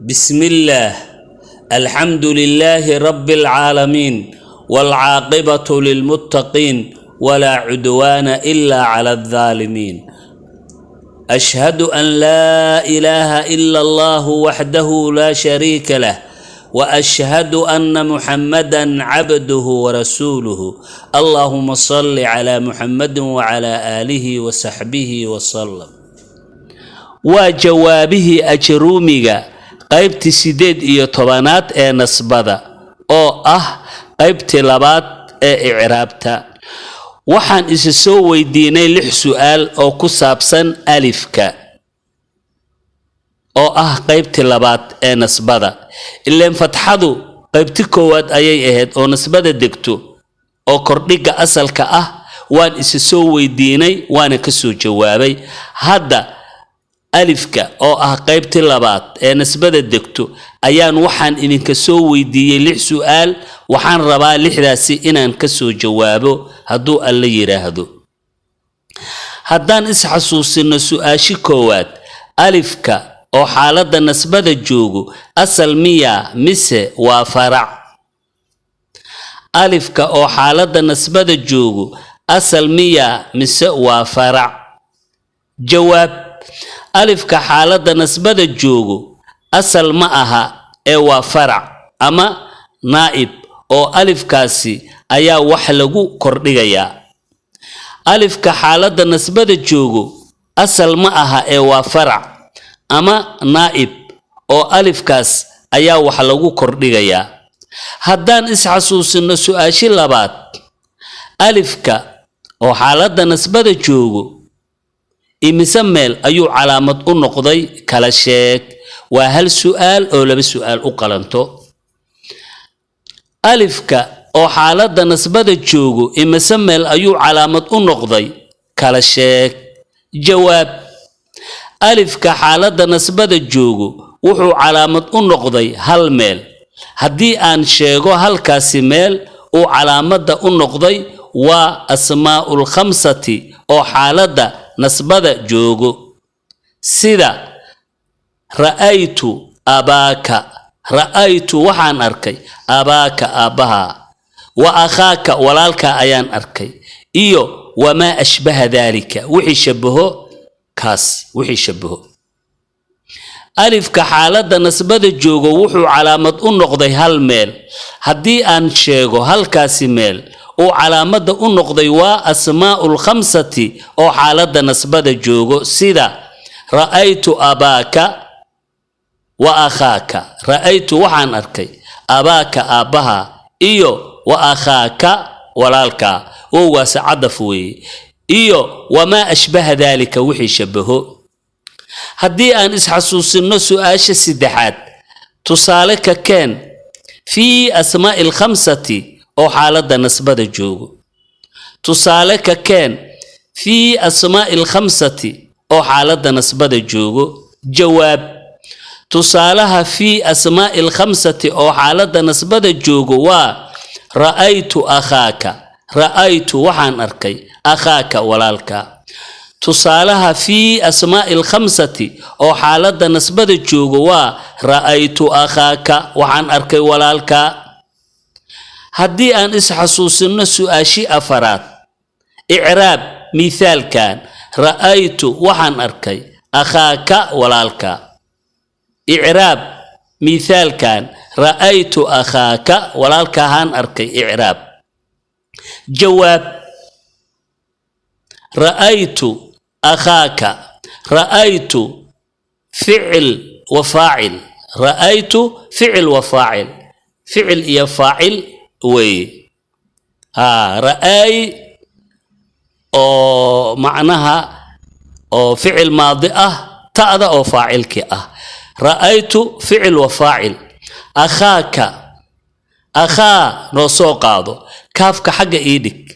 بسم الله الحمد لله رب العالمين والعاقبة للمتقين ولا عدوان إلا على الظالمين أشهد أن لا إله إلا الله وحده لا شريك له وأشهد أن محمدًا عبده ورسوله اللهم صل على محمد وعلى آله وصحبه وسلم وجوابه أجروميغا قيبتي سيديد إيو طبانات نصبدا أو قيبتي لبات إعرابتا waxaan isa soo weydiinay 6 su'aal oo ku saabsan alifka oo qaybtii labaad ee nasbada ileen fatxadu qaybtii koowaad ayay ahayd oo nasbada degto oo kordhiga asalka waan isa soo weydiinay waana ka soo jawaabay hadda alifka oo qaybtii labaad ee nasbada degto ayaan waxaan idinka soo weydiiyay 6 su'aal waxaan rabaa 6daasi inaan ka soo jawaabo hadduu alla yiraahdo haddaan is xasuusino su'aashi koowaad alifka oo xaaladda nasbada joogo asal miya mise waa farac alifka oo xaaladda nasbada joogo asal miya mise waa farac jawaab alifka xaaladda nasbada joogo asal ma aha ee waa farac ama naa'ib oo alifkaasi ayaa wax lagu kordhigayaa alifka xaaladda nasbada joogo asal ma aha ee waa farac ama naa'ib oo alifkaas ayaa wax lagu kordhigayaa haddaan is xasuusino su'aashi labaad alifka oo xaaladda nasbada joogo imise meel ayuu calaamad u noqday kala sheeg waa hal su'aal oo laba su'aal u qalanto alifka oo xaaladda nasbada joogo imise meel ayuu calaamad u noqday kala sheeg jawaab alifka xaaladda nasbada joogo wuxuu calaamad u noqday hal meel haddii aan sheego halkaasi meel uu calaamadda u noqday waa asmaa'ul khamsati oo xaaladda nasbada joogo sida ra'aytu abaaka ra'aytu waxaan arkay abaaka aabbaha wa akhaaka walaalka ayaan arkay iyo wama ashbaha dhalika wixii shabaho kaas wixii shabaho alifka xaaladda nasbada joogo wuxuu calaamad u noqday hal meel haddii aan sheego halkaasi meel uu calaamadda u noqday waa asmaa'ul khamsati oo xaaladda nasbada joogo sida ra'aytu abaaka wa akhaaka ra'aytu waxaan arkay abaaka aabbaha iyo wa akhaaka walaalka oo waa cadaf weeye iyo wama ashbaha dhalika wixii shabaho haddii aan is xasuusino su'aasha saddexaad tusaale ka keen fi asmaa'il khamsati oo xaaladda nasbada joogo tusaale ka keen fi asmaa'il khamsati oo xaaladda nasbada joogo jawaab tusaalaha fi asmaa'il khamsati oo xaaladda nasbada joogo waa ra'aytu akhaaka ra'aytu waxaan arkay akhaaka walaalka tusaalaha fi asmaa'il khamsati oo xaaladda nasbada joogo waa ra'aytu akhaaka waxaan arkay walaalka haddii aan is xasuusino su'aashi afaraad i'raab mithaalkan ra'aytu waxaan arkay akhaaka walaalka i'raab mithaalkan ra'aytu akhaaka walaalka haan arkay i'raab jawaab ra'aytu akhaaka ra'aytu fi'l wa faa'il ra'aytu fi'l wa faa'il fi'l iyo faa'il way ra'ay oo macnaha oo fi'l maadi ta'da oo faa'ilki ra'aytu fi'l wa faa'il akhaaka akha noo soo qaado kaafka xagga iidhig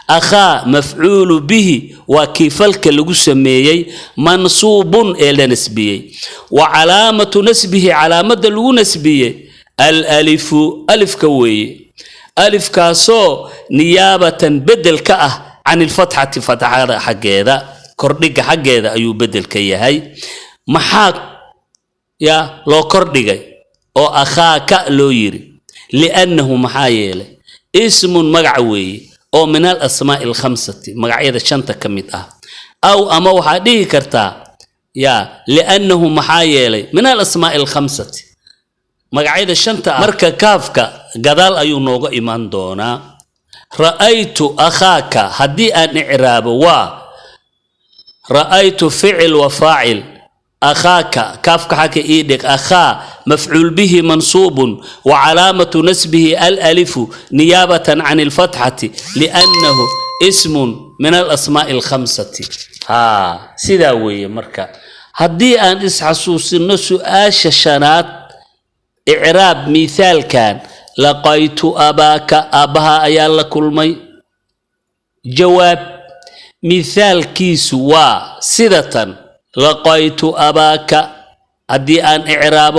akha maf'uul bihi wa kifalka lagu sameeyay mansuubun ee la nasbiyay wa calaamatu nasbihi calaamada lagu nasbiyay al alifu alifka weeye alifkaasoo niyaabatan bedel ka عن الفتحة فتحة حقيدا كردق حقيدا أيو بدل كيهاي محاك يا لو كردغي او اخاك لو يري لانه محايله اسم مقعوي او من الاسماء الخمسه مقعيده شنطه كميد او اما waxaa dhihi kartaa يا لانه محايله من الاسماء الخمسه مقعيده شنطه marka kaafka gadaal ayuu nooga iman doonaa رايت اخاك hadii aan i'raabo waa رايت فعل وفاعل أخاك كافك حكي إيدك أخا مفعول به منصوب وعلامة نسبه الألف نيابة عن الفتحة لأنه اسم من الأسماء الخمسة سيداوية مركا هدي أن إسحسوس النسو آششانات إعراب مثال كان لقيت أباك أبها أيال كل مي جواب مثال كيسوا سيدة لقيت أباك أدي أن إعراب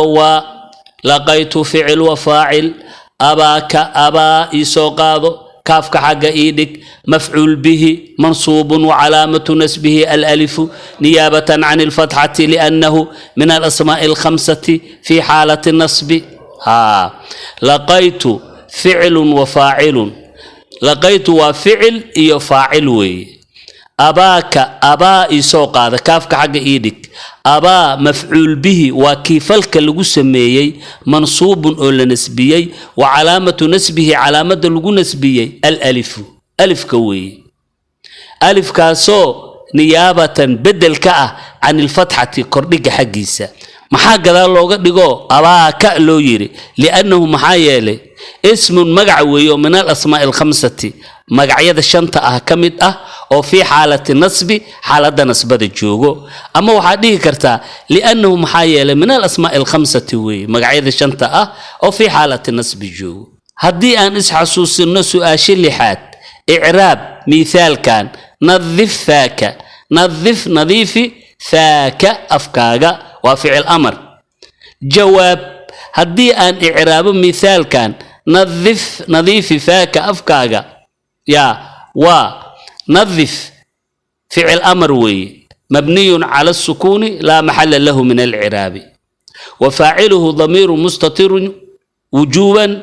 لقيت فعل وفاعل أباك أبا إسوقاض كافك حق إيدك مفعول به منصوب وعلامة نسبه الألف نيابة عن الفتحة لأنه من الأسماء الخمسة في حالة النصب لقيت فعل وفاعل لقيت وفعل يفاعل وي أباك أبا يسوق هذا كافك حق إيدك أبا مفعول به وكيفلك اللي سميي منصوب ولا نسبيي وعلامة نسبه علامة اللي نسبيي الألف ألف كوي ألف كاسو نيابة بدل كأ عن الفتحة كردك حقيسة maxaa gadaal looga dhigo abaaka loo yiri li'annahu maxaa yeelay ismun magac weeyo min al-asmaa' al-khamsati magacyada shanta ah kamid ah oo fi xaalati nasbi xaalada nasbada joogo ama waxa dhihi kartaa li'annahu maxaa yeelay min al-asmaa' al-khamsati weey magacyada shanta ah oo fi xaalati nasbi joogo hadii aan isxasuusino su'aashi lixaad i'raab mithaal kan nadhif faaka nadhif nadifi faaka afkaaga وفعل أمر جواب هدي أن إعراب مثال كان نظيف فاك أفكاغا يا ونظف فعل أمر وي مبني على السكون لا محل له من الإعراب وفاعله ضمير مستتر وجوبا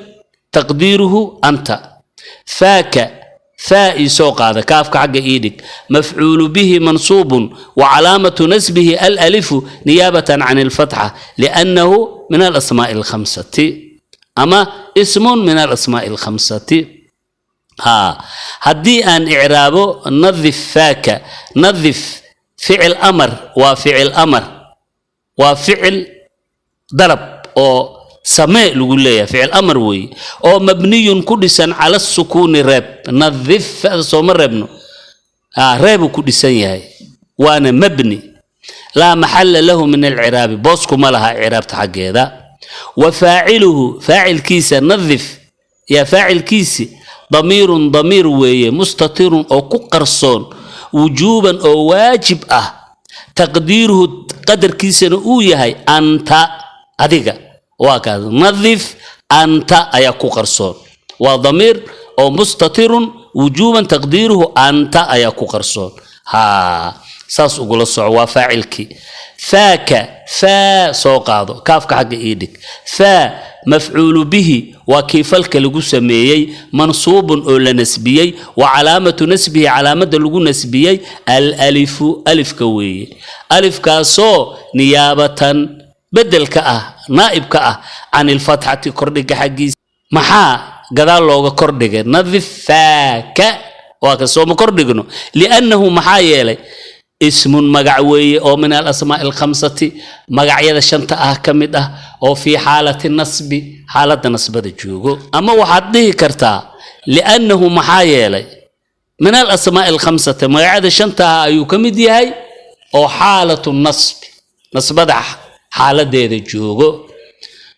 تقديره أنت فاك فاء سوق هذا كافك حق إيدك مفعول به منصوب وعلامة نسبه الألف نيابة عن الفتحة لأنه من الأسماء الخمسة أما اسم من الأسماء الخمسة هدي أن إعرابه نظف فاك نظف فعل أمر وفعل أمر وفعل ضرب أو سماء لقوليه فعل أمر وي أو مبني كدسا على السكون رب نظف صوم ربنا رب كدسا ياي وأنا مبني لا محل له من العراب بوسكو ما لها عراب تحق هذا وفاعله فاعل كيسة نظف يا فاعل كيسة ضمير وي مستتر أو كقرصون وجوبا أو واجب تقديره قدر كيسة نؤوية أنت أديك وكذا نظف أنت أيكو قرصون وضمير أو مستتر وجوبا تقديره أنت أيكو قرصون ساس أقول الصعوة فاعلك فاك فا سوق هذا كافك حق إيدك فا مفعول به وكيفلك لقو سميي منصوب أولا نسبيي وعلامة نسبه علامة لقو نسبيي الألف ألف كوي ألف كاسو نيابة بدل نائب عن الفتحة كردك حقيس محا قدال لوغا كردك نظف فاك وكسو مكردكنو لأنه محا يلي اسم مقعوي أو من الأسماء الخمسة مقعية شنطة كمد أو في حالة النصب حالة النصب الجوغو أما وحده كرتا لأنه محا يلي من الأسماء الخمسة مقعية شنطة أيو كمد هاي أو حالة النصب نصب حالة جوجو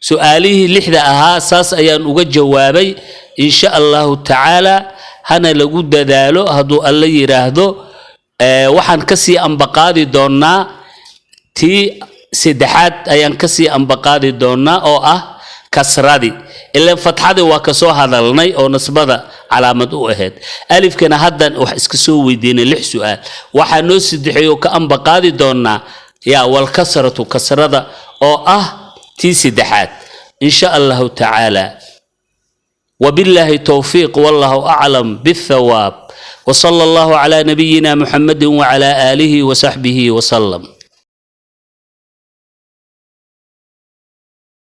سؤاله لحظة ساس أيان uga jawaabay إن شاء الله تعالى هنا lagu dadaalo haduu alla yiraahdo waxaan ka sii anbaqaadi doonaa tii saddexaad ayaan ka sii anbaqaadi doonaa oo ah kasradi ila fatxada waa ka soo hadalnay oo nasbada calaamad u ahayd alifkana haddan wax iska soo weydiinay lix su'aal waxa noo saddexeeyo ka anbaqaadi doonaa يا والكسرة كسرة أو تيسي دحات إن شاء الله تعالى. وبالله توفيق والله أعلم بالثواب. وصلى الله على نبينا محمد وعلى آله وصحبه وسلم.